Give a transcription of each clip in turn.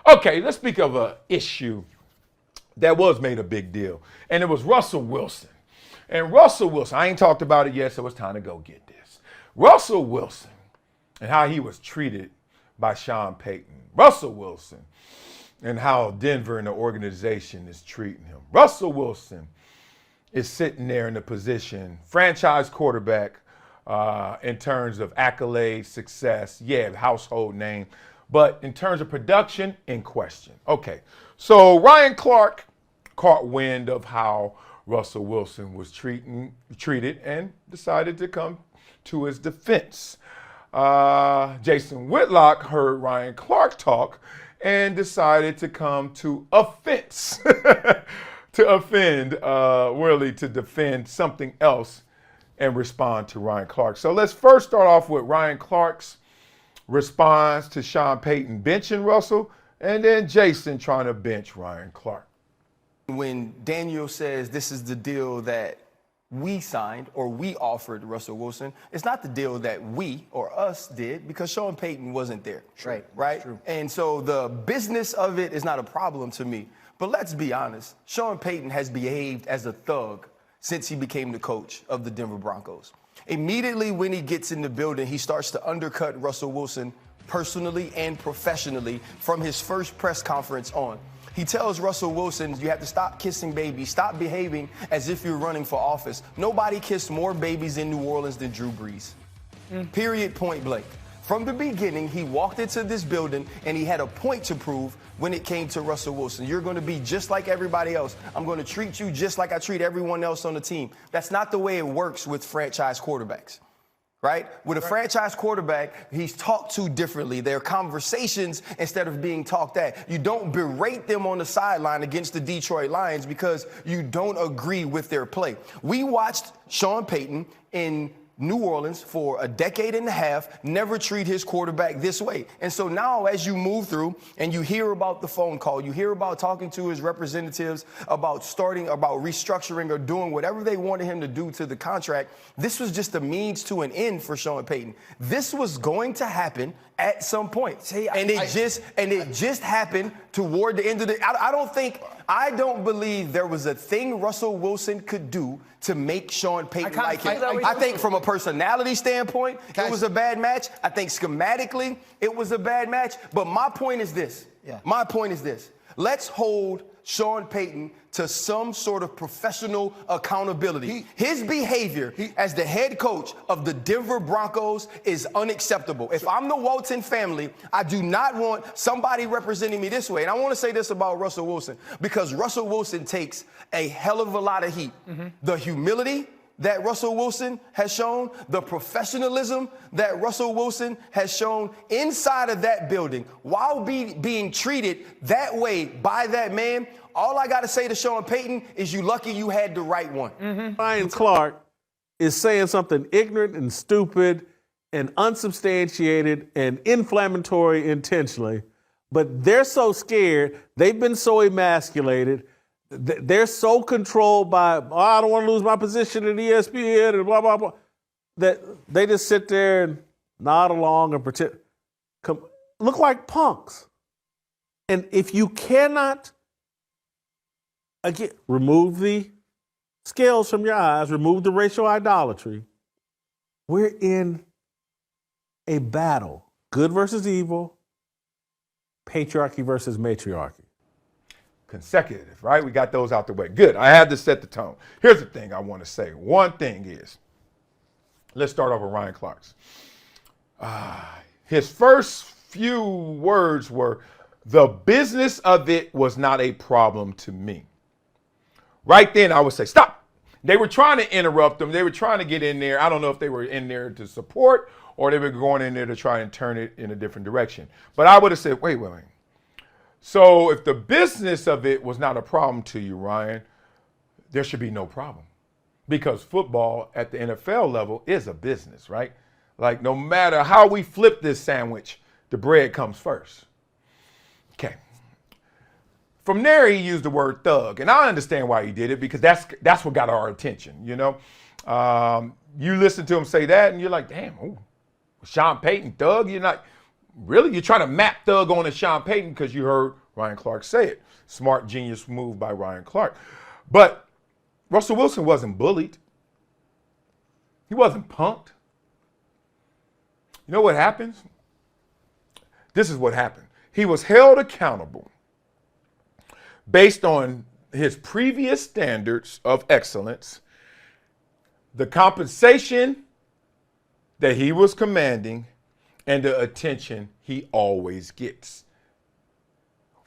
Okay, let's speak of an issue that was made a big deal, and it was Russell Wilson. And Russell Wilson, I ain't talked about it yet, so it's time to go get this. Russell Wilson and how he was treated by Sean Payton. Russell Wilson and how Denver and the organization is treating him. Russell Wilson is sitting there in the position, franchise quarterback in terms of accolades, success, household name, but in terms of production, in question. Okay, so Ryan Clark caught wind of how Russell Wilson was treated and decided to come to his defense. Jason Whitlock heard Ryan Clark talk and decided to come to offense, to offend Willie, to defend something else and respond to Ryan Clark. So let's first start off with Ryan Clark's response to Sean Payton benching Russell, and then Jason trying to bench Ryan Clark. When Daniel says this is the deal that we signed or we offered Russell Wilson, it's not the deal that we or us did because Sean Payton wasn't there. Right? True. And so the business of it is not a problem to me. But let's be honest, Sean Payton has behaved as a thug since he became the coach of the Denver Broncos. Immediately when he gets in the building, he starts to undercut Russell Wilson personally and professionally from his first press conference on. He tells Russell Wilson, you have to stop kissing babies, stop behaving as if you're running for office. Nobody kissed more babies in New Orleans than Drew Brees. Period, point blank. From the beginning, he walked into this building and he had a point to prove when it came to Russell Wilson. You're going to be just like everybody else. I'm going to treat you just like I treat everyone else on the team. That's not the way it works with franchise quarterbacks. Right? With a franchise quarterback, he's talked to differently. There are conversations instead of being talked at. You don't berate them on the sideline against the Detroit Lions because you don't agree with their play. We watched Sean Payton in New Orleans for a decade and a half, never treat his quarterback this way. And so now as you move through and you hear about the phone call, you hear about talking to his representatives, about restructuring or doing whatever they wanted him to do to the contract, this was just a means to an end for Sean Payton. This was going to happen at some point. It just happened toward the end of the I don't believe there was a thing Russell Wilson could do to make Sean Payton like him. I think from a personality standpoint, it was a bad match. I think schematically, it was a bad match. But my point is this. My point is this. Let's hold Sean Payton to some sort of professional accountability. His behavior as the head coach of the Denver Broncos is unacceptable. If I'm the Walton family, I do not want somebody representing me this way. And I want to say this about Russell Wilson, because Russell Wilson takes a hell of a lot of heat. The humility that Russell Wilson has shown, the professionalism that Russell Wilson has shown inside of that building while being treated that way by that man. All I got to say to Sean Payton is you lucky you had the right one. Ryan Clark is saying something ignorant and stupid and unsubstantiated and inflammatory intentionally, but they're so scared, they've been so emasculated, they're so controlled by, I don't want to lose my position at ESPN and blah, blah, blah, that they just sit there and nod along and pretend, look like punks. And if you cannot, again, remove the scales from your eyes, remove the racial idolatry, we're in a battle, good versus evil, patriarchy versus matriarchy. Consecutive, right? We got those out the way. Good. I had to set the tone. Here's the thing I want to say. One thing is, let's start off with Ryan Clark's. His first few words were, the business of it was not a problem to me. Right then, I would say, stop. They were trying to interrupt them. They were trying to get in there. I don't know if they were in there to support or they were going in there to try and turn it in a different direction. But I would have said, wait. So if the business of it was not a problem to you, Ryan, there should be no problem. Because football at the NFL level is a business, right? Like no matter how we flip this sandwich, the bread comes first. Okay. From there, he used the word thug. And I understand why he did it because that's what got our attention, you know? You listen to him say that and you're like, damn, ooh, Sean Payton, thug? You're not, really, you're trying to map Thug on to Sean Payton because you heard Ryan Clark say it. Smart, genius move by Ryan Clark. But Russell Wilson wasn't bullied. He wasn't punked. You know what happens? This is what happened. He was held accountable based on his previous standards of excellence, the compensation that he was commanding, and the attention he always gets.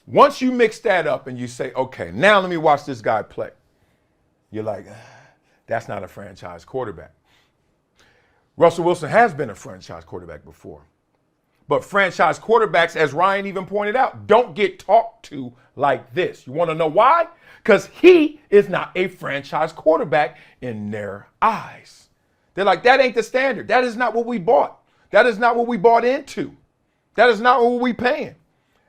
Once you mix that up and you say, okay, now let me watch this guy play, you're like, that's not a franchise quarterback. Russell Wilson has been a franchise quarterback before. But franchise quarterbacks, as Ryan even pointed out, don't get talked to like this. You want to know why? Because he is not a franchise quarterback in their eyes. They're like, that ain't the standard. That is not what we bought. That is not what we bought into. That is not what we paying.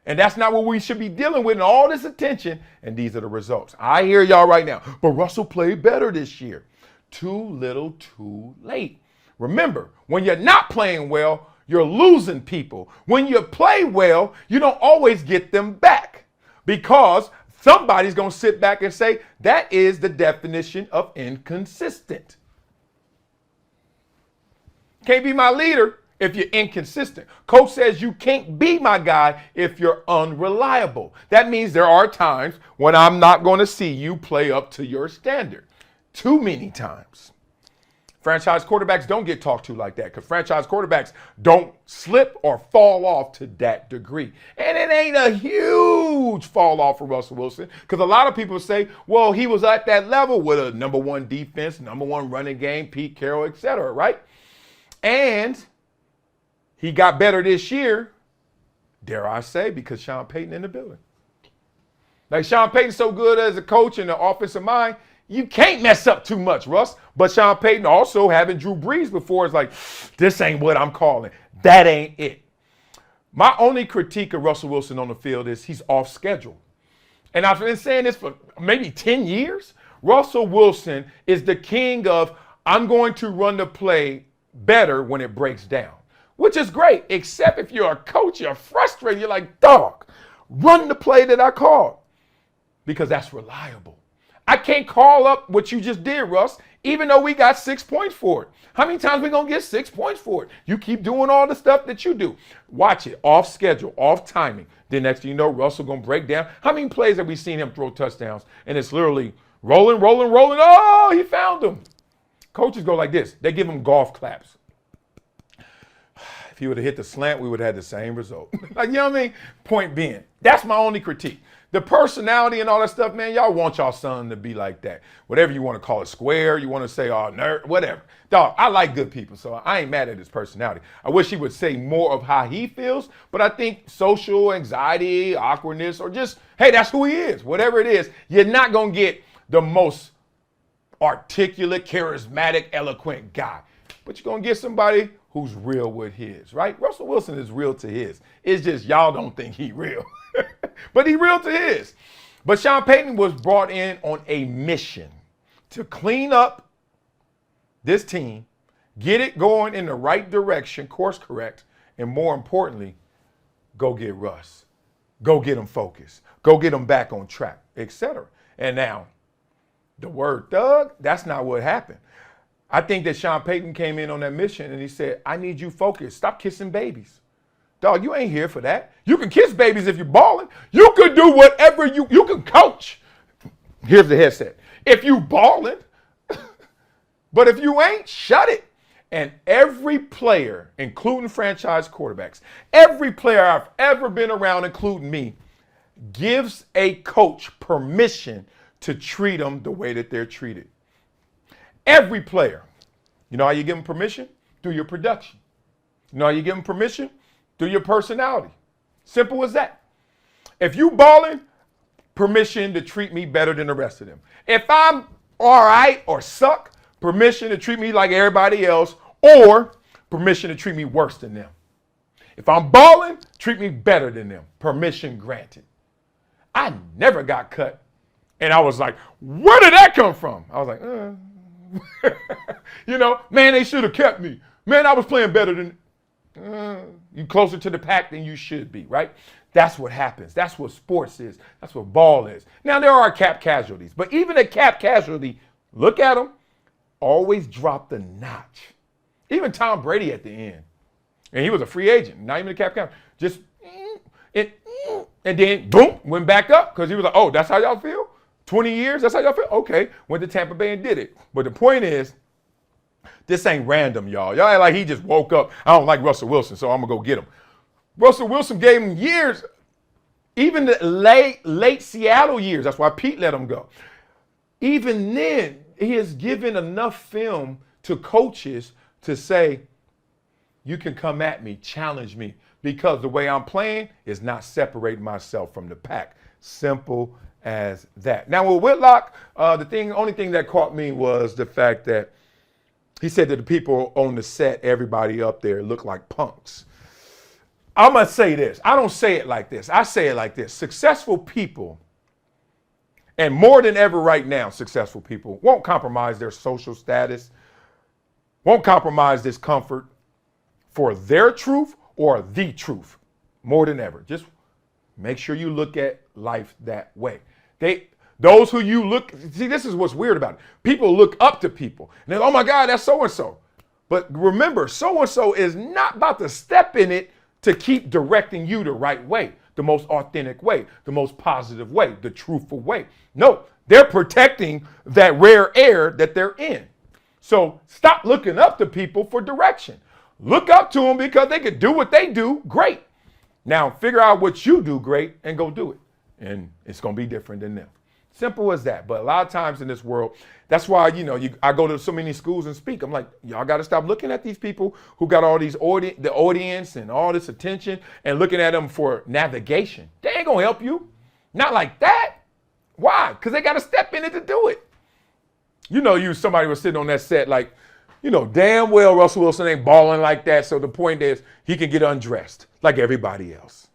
And that's not what we should be dealing with in all this attention. And these are the results. I hear y'all right now. But Russell played better this year. Too little, too late. Remember, when you're not playing well, you're losing people. When you play well, you don't always get them back because somebody's going to sit back and say, that is the definition of inconsistent. Can't be my leader if you're inconsistent. Coach says you can't be my guy if you're unreliable. That means there are times when I'm not going to see you play up to your standard. Too many times. Franchise quarterbacks don't get talked to like that because franchise quarterbacks don't slip or fall off to that degree. And it ain't a huge fall off for Russell Wilson because a lot of people say, well, he was at that level with a number one defense, number one running game, Pete Carroll, et cetera, right? And he got better this year, dare I say, because Sean Payton in the building. Like Sean Payton's so good as a coach and an offensive mind, you can't mess up too much, Russ. But Sean Payton also having Drew Brees before is like, this ain't what I'm calling. That ain't it. My only critique of Russell Wilson on the field is he's off schedule. And I've been saying this for maybe 10 years. Russell Wilson is the king of, I'm going to run the play better when it breaks down, which is great, except if you're a coach, you're frustrated. You're like, dog, run the play that I called because that's reliable. I can't call up what you just did, Russ, even though we got 6 points for it. How many times we going to get 6 points for it? You keep doing all the stuff that you do. Watch it, off schedule, off timing. Then next thing you know, Russell going to break down. How many plays have we seen him throw touchdowns? And it's literally rolling. Oh, he found them. Coaches go like this. They give him golf claps. If he would have hit the slant, we would have had the same result. Like, you know what I mean? Point being, that's my only critique. The personality and all that stuff, man, y'all want y'all son to be like that. Whatever you want to call it, square, you want to say, oh, nerd, whatever. Dog, I like good people, so I ain't mad at his personality. I wish he would say more of how he feels, but I think social anxiety, awkwardness, or just, hey, that's who he is. Whatever it is, you're not going to get the most articulate, charismatic, eloquent guy. But you're going to get somebody who's real with his, right? Russell Wilson is real to his. It's just y'all don't think he real. But he real to his. But Sean Payton was brought in on a mission to clean up this team, get it going in the right direction, course correct, and more importantly, go get Russ. Go get him focused. Go get him back on track, etc. And now, the word thug, that's not what happened. I think that Sean Payton came in on that mission and he said, I need you focused. Stop kissing babies. Dog, you ain't here for that. You can kiss babies if you're balling. You can do whatever you can coach. Here's the headset. If you balling, but if you ain't, shut it. And every player, including franchise quarterbacks, every player I've ever been around, including me, gives a coach permission to treat them the way that they're treated. Every player. You know how you give them permission? Through your production. You know how you give them permission? Through your personality. Simple as that. If you balling, permission to treat me better than the rest of them. If I'm all right or suck, permission to treat me like everybody else, or permission to treat me worse than them. If I'm balling, treat me better than them. Permission granted. I never got cut. And I was like, where did that come from? I was like, you know, man, they should have kept me. Man, I was playing better than. You closer to the pack than you should be, right? That's what happens. That's what sports is. That's what ball is. Now, there are cap casualties, but even a cap casualty, look at them, always drop the notch. Even Tom Brady at the end. And he was a free agent, not even a cap casualty. Just, and then, boom, went back up because he was like, oh, that's how y'all feel? 20 years, that's how y'all feel? Okay, went to Tampa Bay and did it. But the point is, this ain't random, y'all. Y'all act like he just woke up. I don't like Russell Wilson, so I'm going to go get him. Russell Wilson gave him years, even the late Seattle years. That's why Pete let him go. Even then, he has given enough film to coaches to say, you can come at me, challenge me, because the way I'm playing is not separating myself from the pack. Simple as that. Now, with Whitlock, the only thing that caught me was the fact that he said that the people on the set, everybody up there, looked like punks. I'm going to say this. I don't say it like this. I say it like this. Successful people, and more than ever right now, successful people won't compromise their social status, won't compromise this comfort for their truth or the truth. More than ever. Just make sure you look at life that way. Those who you look, see, this is what's weird about it. People look up to people. And they're, oh my God, that's so-and-so. But remember, so-and-so is not about to step in it to keep directing you the right way, the most authentic way, the most positive way, the truthful way. No, they're protecting that rare air that they're in. So stop looking up to people for direction. Look up to them because they could do what they do great. Now figure out what you do great and go do it. And it's going to be different than them. Simple as that. But a lot of times in this world, that's why, I go to so many schools and speak. I'm like, y'all got to stop looking at these people who got all these the audience and all this attention and looking at them for navigation. They ain't going to help you. Not like that. Why? Because they got to step in it to do it. Somebody was sitting on that set like, damn well Russell Wilson ain't balling like that. So the point is he can get undressed like everybody else.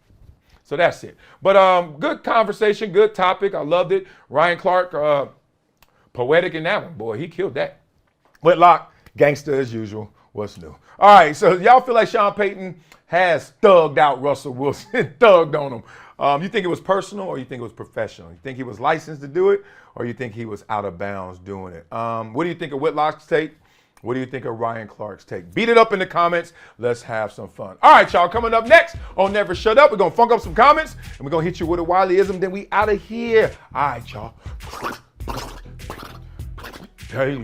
So that's it. But good conversation, good topic. I loved it. Ryan Clark, poetic in that one. Boy, he killed that. Whitlock, gangster as usual. What's new? All right, so y'all feel like Sean Payton has thugged out Russell Wilson, thugged on him. You think it was personal or you think it was professional? You think he was licensed to do it or you think he was out of bounds doing it? What do you think of Whitlock's take? What do you think of Ryan Clark's take? Beat it up in the comments. Let's have some fun. All right, y'all. Coming up next on Never Shut Up, we're going to funk up some comments, and we're going to hit you with a Wileyism, then we out of here. All right, y'all. Hey.